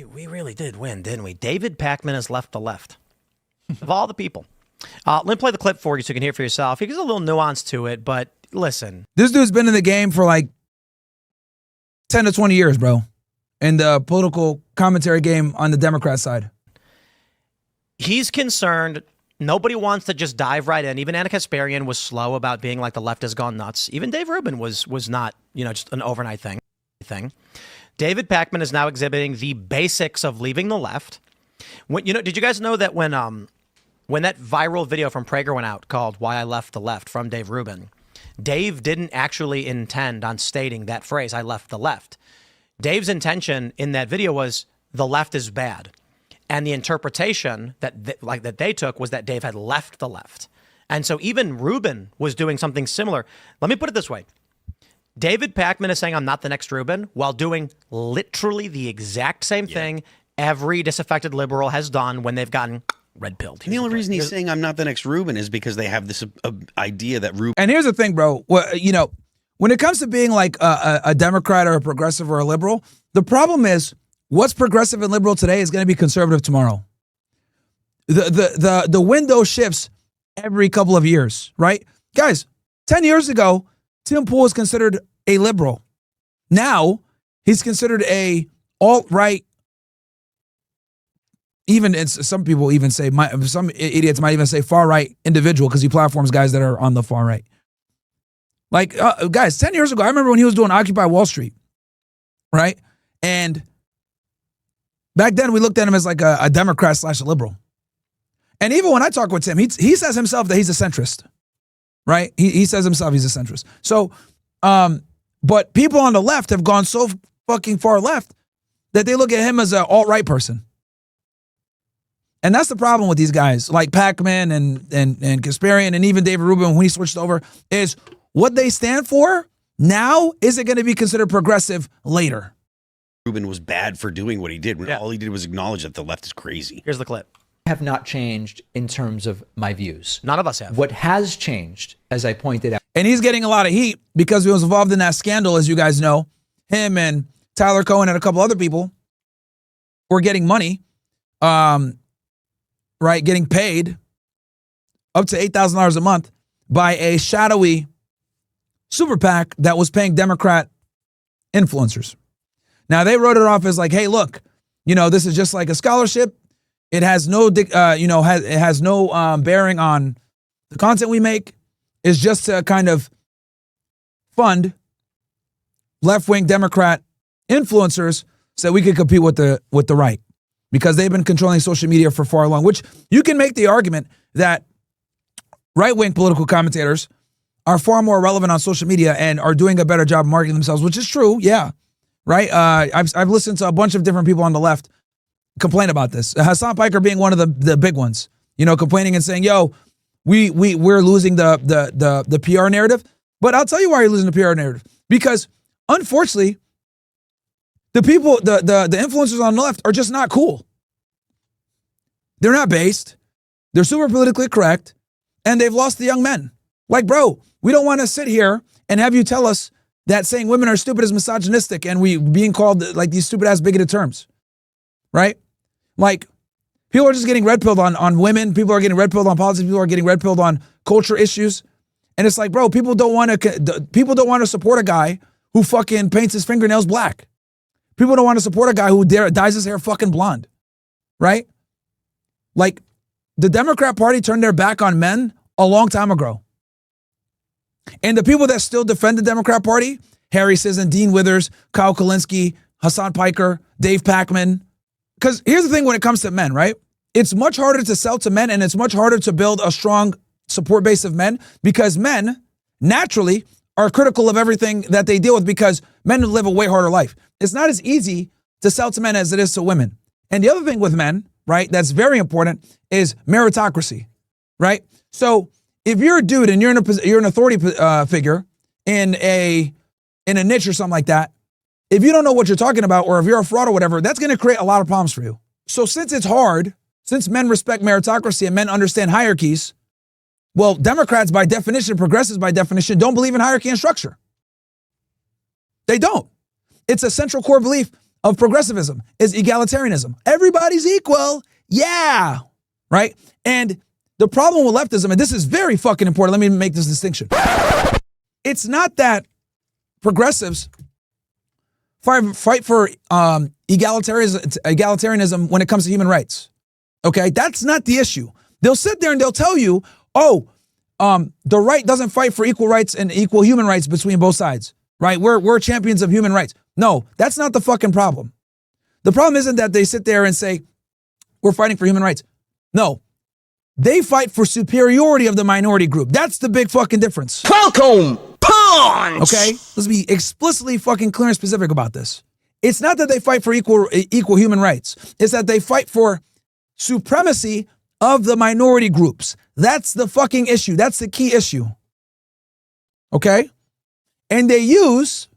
we really did win, didn't we? David Pakman has left the left. Of all the people. Let me play the clip for you so you can hear it for yourself. There's a little nuance to it, but listen. This dude's been in the game for like 10 to 20 years, bro. In the political commentary game on the Democrat side. He's concerned. Nobody wants to just dive right in. Even Anna Kasparian was slow about being like the left has gone nuts. Even Dave Rubin was not, just an overnight thing. David Pakman is now exhibiting the basics of leaving the left. Did you guys know that when that viral video from Prager went out called "Why I Left the Left" from Dave Rubin, Dave didn't actually intend on stating that phrase, "I left the left." Dave's intention in that video was the left is bad. And the interpretation that they took was that Dave had left the left. And so even Rubin was doing something similar. Let me put it this way. David Pakman is saying I'm not the next Rubin while doing literally the exact same thing every disaffected liberal has done when they've gotten red-pilled. And the only reason he's saying I'm not the next Rubin is because they have this idea that Rubin... And here's the thing, bro. Well, when it comes to being like a Democrat or a progressive or a liberal, the problem is what's progressive and liberal today is going to be conservative tomorrow. The window shifts every couple of years, right? Guys, 10 years ago, Tim Pool was considered a liberal. Now, he's considered a alt-right, some people even say, some idiots might even say far-right individual because he platforms guys that are on the far right. Like, guys, 10 years ago, I remember when he was doing Occupy Wall Street, right? And back then, we looked at him as like a Democrat / a liberal. And even when I talk with him, he says himself that he's a centrist, right? He says himself he's a centrist. So, but people on the left have gone so fucking far left that they look at him as an alt-right person. And that's the problem with these guys, like Pakman and Kasparian and even David Rubin when he switched over, is what they stand for now isn't going to be considered progressive later. Rubin was bad for doing what he did when all he did was acknowledge that the left is crazy. Here's the clip. Have not changed in terms of my views. None of us have. What has changed, as I pointed out. And he's getting a lot of heat because he was involved in that scandal, as you guys know. Him and Tyler Cohen and a couple other people were getting money, right, getting paid up to $8,000 a month by a shadowy super PAC that was paying Democrat influencers. Now, they wrote it off as like, hey, look, this is just like a scholarship. It has no, it has no bearing on the content we make. It's just to kind of fund left-wing Democrat influencers so we could compete with the right, because they've been controlling social media for far long. Which you can make the argument that right-wing political commentators are far more relevant on social media and are doing a better job marketing themselves, which is true, yeah. Right? I've listened to a bunch of different people on the left complain about this. Hassan Piker being one of the big ones, complaining and saying, yo, we're losing the PR narrative. But I'll tell you why you're losing the PR narrative. Because unfortunately, the people, the influencers on the left are just not cool. They're not based. They're super politically correct. And they've lost the young men. Like, bro, we don't want to sit here and have you tell us that saying women are stupid is misogynistic and we being called like these stupid ass bigoted terms, right? Like, people are just getting red pilled on women. People are getting red pilled on politics. People are getting red pilled on culture issues. And it's like, bro, people don't want to support a guy who fucking paints his fingernails black. People don't want to support a guy who dyes his hair fucking blonde, right? Like, the Democrat Party turned their back on men a long time ago. And the people that still defend the Democrat Party, Harry Sisson, Dean Withers, Kyle Kulinski, Hassan Piker, Dave Pakman. Because here's the thing when it comes to men, right? It's much harder to sell to men and it's much harder to build a strong support base of men because men naturally are critical of everything that they deal with because men live a way harder life. It's not as easy to sell to men as it is to women. And the other thing with men, right, that's very important is meritocracy, right? So if you're a dude and you're an authority figure in a niche or something like that, if you don't know what you're talking about or if you're a fraud or whatever, that's going to create a lot of problems for you. So since it's hard, since men respect meritocracy and men understand hierarchies, well, Democrats by definition, progressives by definition, don't believe in hierarchy and structure. They don't. It's a central core belief of progressivism is egalitarianism. Everybody's equal. Yeah. Right? And the problem with leftism, and this is very fucking important, let me make this distinction. It's not that progressives fight for egalitarianism when it comes to human rights. Okay? That's not the issue. They'll sit there and they'll tell you, oh, the right doesn't fight for equal rights and equal human rights between both sides. Right? We're champions of human rights. No, that's not the fucking problem. The problem isn't that they sit there and say, we're fighting for human rights. No, they fight for superiority of the minority group. That's the big fucking difference. Welcome, punch! Okay? Let's be explicitly fucking clear and specific about this. It's not that they fight for equal human rights. It's that they fight for supremacy of the minority groups. That's the fucking issue. That's the key issue. Okay? And they use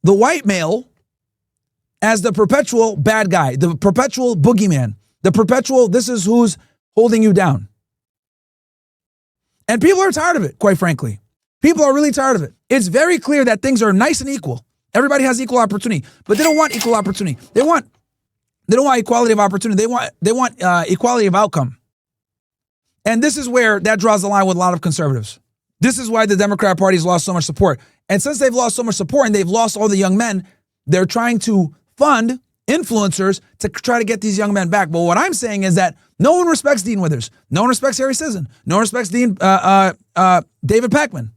the white male as the perpetual bad guy, the perpetual boogeyman, the perpetual, this is who's holding you down. And people are tired of it, quite frankly. People are really tired of it. It's very clear that things are nice and equal. Everybody has equal opportunity, but they don't want equal opportunity. They don't want equality of opportunity. They want equality of outcome. And this is where that draws the line with a lot of conservatives. This is why the Democrat Party has lost so much support. And since they've lost so much support and they've lost all the young men, they're trying to fund influencers to try to get these young men back. But what I'm saying is that no one respects Dean Withers. No one respects Harry Sisson. No one respects David Pakman.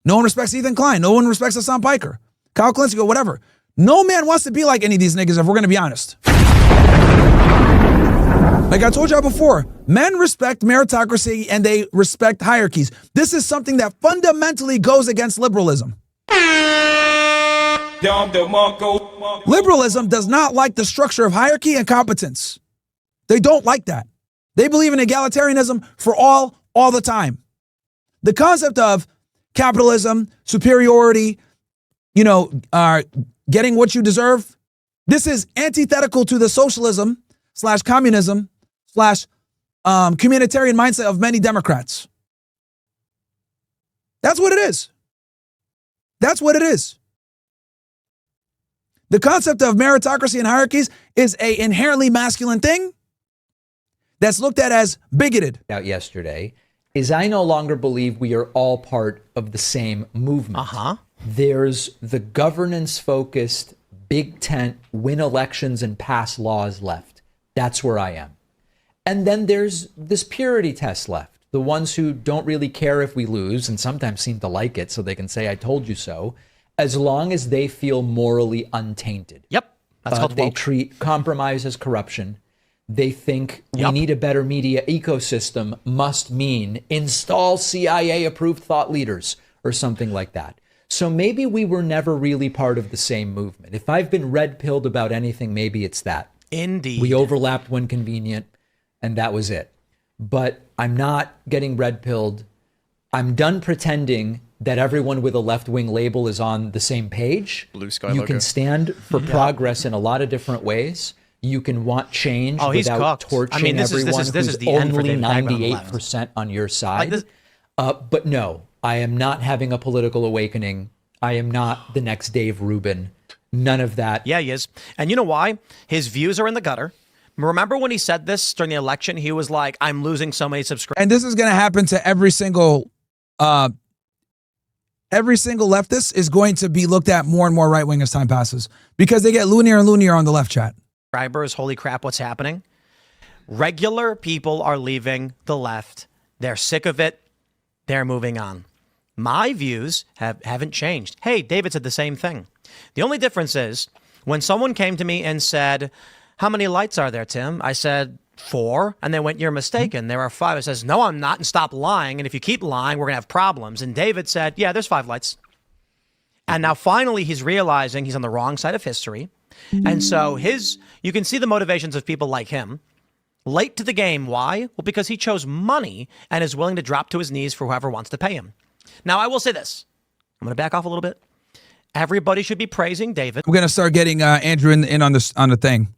No one respects Ethan Klein. No one respects Hassan Piker, Kyle Kalinske, whatever. No man wants to be like any of these niggas if we're going to be honest. Like I told y'all before, men respect meritocracy and they respect hierarchies. This is something that fundamentally goes against liberalism. Liberalism does not like the structure of hierarchy and competence. They don't like that. They believe in egalitarianism for all the time. The concept of capitalism, superiority, getting what you deserve, this is antithetical to the socialism / communism / communitarian mindset of many Democrats. That's what it is. That's what it is. The concept of meritocracy and hierarchies is an inherently masculine thing that's looked at as bigoted. Out yesterday is I no longer believe we are all part of the same movement. There's the governance-focused, big tent, win elections and pass laws left. That's where I am. And then there's this purity test left. The ones who don't really care if we lose and sometimes seem to like it so they can say, I told you so, as long as they feel morally untainted. Yep. That's called They woke. treat compromise as corruption. They think we need a better media ecosystem must mean install CIA-approved thought leaders or something like that. So maybe we were never really part of the same movement. If I've been red-pilled about anything, maybe it's that. Indeed. We overlapped when convenient, and that was it. But I'm not getting red-pilled. I'm done pretending that everyone with a left-wing label is on the same page. Blue sky You logo. can stand for progress in a lot of different ways. You can want change Oh, he's without cooked. torching I mean, this is everyone the who's end for only David Pakman on the left. 98% on your side. this- But no, I am not having a political awakening. I am not the next Dave Rubin. None of that. Yeah, he is. And you know why? His views are in the gutter. Remember when he said this during the election? He was like, I'm losing so many subscribers. And this is going to happen to every single leftist is going to be looked at more and more right wing as time passes because they get loonier and loonier on the left chat. Holy crap, what's happening? Regular people are leaving the left. They're sick of it. They're moving on. My views haven't changed. Hey, David said the same thing. The only difference is when someone came to me and said, how many lights are there, Tim? I said 4. And they went, you're mistaken. There are 5. I says, no, I'm not. And stop lying. And if you keep lying, we're going to have problems. And David said, yeah, there's 5 lights. And now finally he's realizing he's on the wrong side of history. And so you can see the motivations of people like him. Late to the game. Why? Well, because he chose money and is willing to drop to his knees for whoever wants to pay him. Now, I will say this. I'm going to back off a little bit. Everybody should be praising David. We're going to start getting Andrew in on the thing.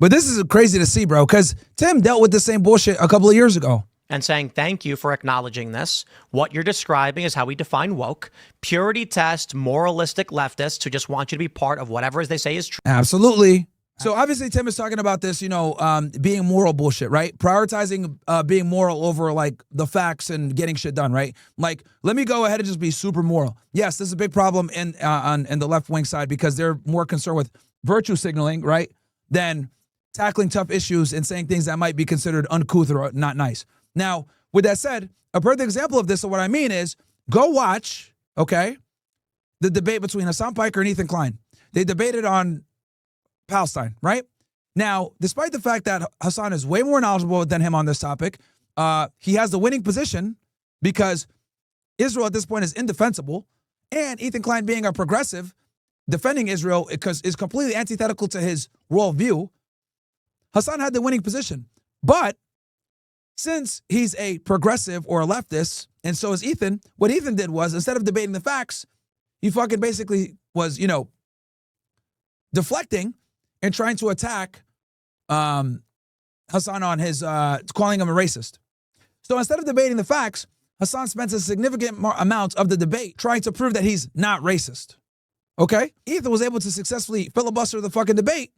But this is crazy to see, bro, because Tim dealt with the same bullshit a couple of years ago. and saying, thank you for acknowledging this. What you're describing is how we define woke. Purity test, moralistic leftists who just want you to be part of whatever they say is true. Absolutely. So obviously Tim is talking about this, being moral bullshit, right? Prioritizing being moral over like the facts and getting shit done, right? Like, let me go ahead and just be super moral. Yes, this is a big problem in the left wing side because they're more concerned with virtue signaling, right, than tackling tough issues and saying things that might be considered uncouth or not nice. Now, with that said, a perfect example of this, of what I mean is, go watch, okay, the debate between Hassan Piker and Ethan Klein. They debated on Palestine, right? Now, despite the fact that Hassan is way more knowledgeable than him on this topic, he has the winning position because Israel at this point is indefensible, and Ethan Klein, being a progressive, defending Israel because is completely antithetical to his worldview. Hassan had the winning position, but since he's a progressive or a leftist, and so is Ethan, what Ethan did was, instead of debating the facts, he fucking basically was, deflecting and trying to attack Hassan on his calling him a racist. So instead of debating the facts, Hassan spends a significant amount of the debate trying to prove that he's not racist. Okay? Ethan was able to successfully filibuster the fucking debate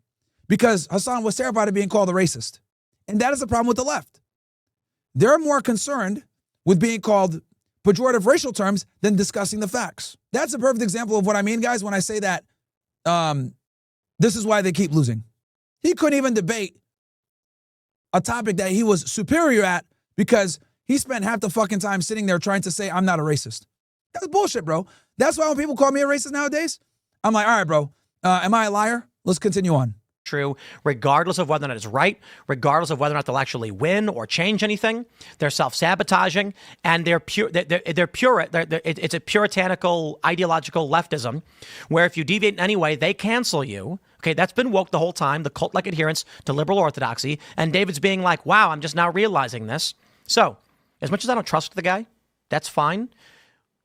because Hassan was terrified of being called a racist. And that is the problem with the left. They're more concerned with being called pejorative racial terms than discussing the facts. That's a perfect example of what I mean, guys, when I say that this is why they keep losing. He couldn't even debate a topic that he was superior at because he spent half the fucking time sitting there trying to say, I'm not a racist. That's bullshit, bro. That's why when people call me a racist nowadays, I'm like, all right, bro, am I a liar? Let's continue on. True, regardless of whether or not it's right, regardless of whether or not they'll actually win or change anything. They're self-sabotaging, and they're pure. It's a puritanical, ideological leftism, where if you deviate in any way, they cancel you. Okay, that's been woke the whole time, the cult-like adherence to liberal orthodoxy, and David's being like, wow, I'm just now realizing this. So, as much as I don't trust the guy, that's fine.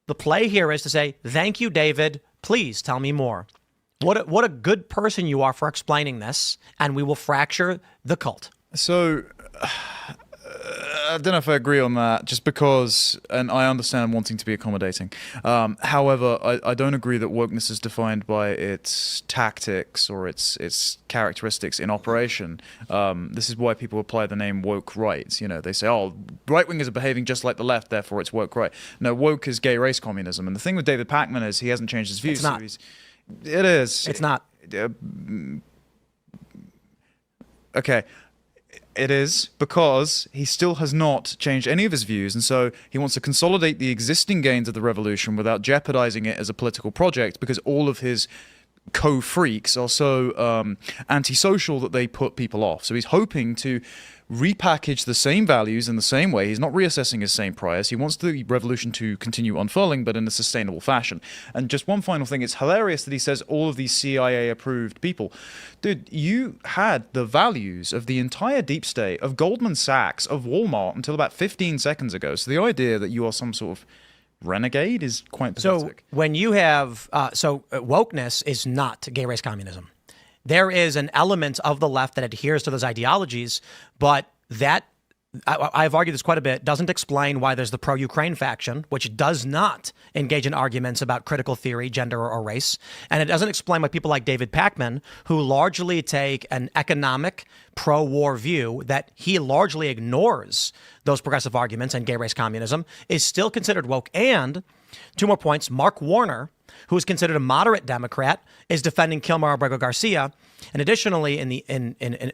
The play here is to say, thank you, David, please tell me more. What a good person you are for explaining this, and we will fracture the cult. So, I don't know if I agree on that, just because, and I understand wanting to be accommodating. However, I don't agree that wokeness is defined by its tactics or its characteristics in operation. This is why people apply the name woke right. They say, oh, right-wingers are behaving just like the left, therefore it's woke right. No, woke is gay race communism. And the thing with David Pakman is he hasn't changed his views. It's not. It is. It's not. Okay. It is because he still has not changed any of his views, and so he wants to consolidate the existing gains of the revolution without jeopardizing it as a political project, because all of his co-freaks are so antisocial that they put people off. So he's hoping to repackage the same values in the same way. He's not reassessing his same priors. He wants the revolution to continue unfurling, but in a sustainable fashion. And just one final thing, it's hilarious that he says all of these CIA-approved people. Dude, you had the values of the entire deep state, of Goldman Sachs, of Walmart, until about 15 seconds ago. So the idea that you are some sort of renegade is quite pathetic. So when you have, wokeness is not gay race communism. There is an element of the left that adheres to those ideologies, but that, I've argued this quite a bit, doesn't explain why there's the pro-Ukraine faction, which does not engage in arguments about critical theory, gender, or race. And it doesn't explain why people like David Pakman, who largely take an economic pro-war view that he largely ignores those progressive arguments and gay race communism, is still considered woke. And, 2 more points, Mark Warner, who is considered a moderate Democrat, is defending Kilmer Abrego Garcia. And additionally,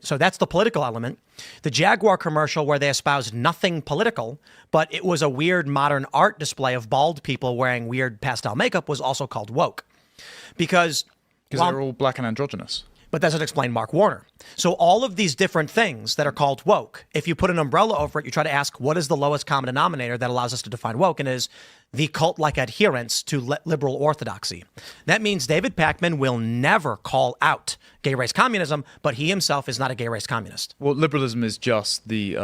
so that's the political element. The Jaguar commercial where they espoused nothing political, but it was a weird modern art display of bald people wearing weird pastel makeup, was also called woke. Because they're all black and androgynous. But that doesn't explain Mark Warner. So all of these different things that are called woke, if you put an umbrella over it, you try to ask what is the lowest common denominator that allows us to define woke, and is the cult-like adherence to liberal orthodoxy. That means David Pakman will never call out gay race communism, but he himself is not a gay race communist. Well, liberalism is just the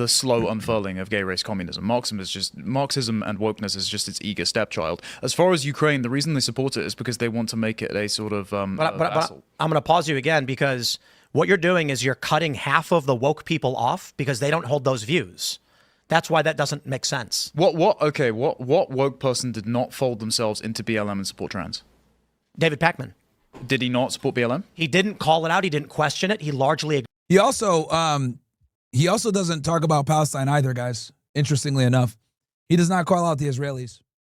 slow unfurling of gay race communism. Marxism and wokeness is just its eager stepchild. As far as Ukraine, the reason they support it is because they want to make it a sort of But I'm going to pause you again, because what you're doing is you're cutting half of the woke people off because they don't hold those views. That's why that doesn't make sense. What woke person did not fold themselves into BLM and support trans? David Pakman. Did he not support BLM? He didn't call it out. He didn't question it. He largely He also doesn't talk about Palestine either, guys. Interestingly enough, he does not call out the Israelis.